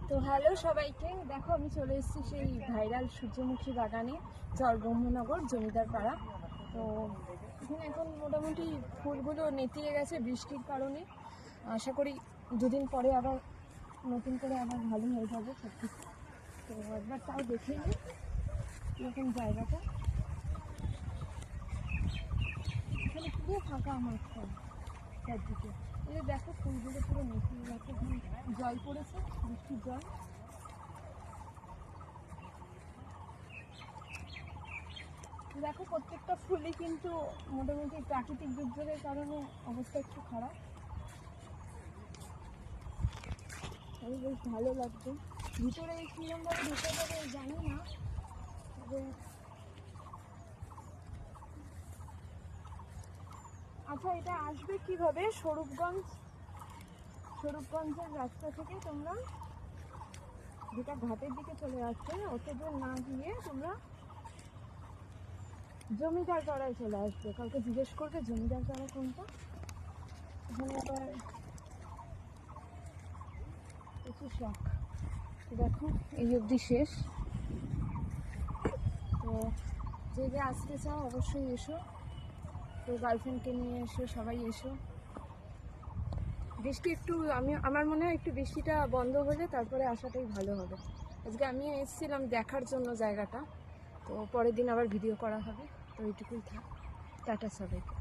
তো হ্যালো সবাইকে, দেখো আমি চলে এসেছি সেই ভাইরাল সূর্যমুখী বাগানে, ব্রহ্মনগর জমিদার পাড়া। তো এখানে এখন মোটামুটি ফুলগুলো নেতিয়ে গেছে বৃষ্টির কারণে। আশা করি দুদিন পরে আবার নতুন করে আবার ভালো হয়ে যাবে সব কিছু। তো একবার তাও দেখে নিই এরকম জায়গাটা। এখানে পুরো ফাঁকা মাঠটা চারদিকে। এই দেখো ফুলগুলো পুরো নেতিয়ে গেছে, জল পড়েছে, বৃষ্টির জল। দেখো প্রত্যেকটা ফুলই কিন্তু মোটামুটি প্রাকৃতিক দুর্যোগের কারণে অবস্থা একটু খারাপ। আমি বেশ ভালো লাগছে। ভিতরে কিরমভাবে ঢুকে যাবে জানি না, তবে আচ্ছা এটা আসবে কিভাবে? স্বরূপগঞ্জের রাস্তা থেকে তোমরা যেটা ঘাটের দিকে চলে আসছে, অত দূর না গিয়ে তোমরা জমিদার পাড়ায় চলে আসবে। কাউকে জিজ্ঞেস করবে জমিদার পাড়া কোনটা। এখানে আবার প্রচুর শখ। দেখো এই অবধি শেষ। তো যে যে আসতে চাও অবশ্যই এসো, তো গার্লফ্রেন্ডকে নিয়ে এসো, সবাই এসো। বৃষ্টি একটু আমার মনে হয় একটু বৃষ্টিটা বন্ধ হলে তারপরে আসাটাই ভালো হবে। আজকে আমি এসেছিলাম দেখার জন্য জায়গাটা, তো পরের দিন আবার ভিডিও করা হবে। তো এইটুকুই থাক, টাটা সবাইকে।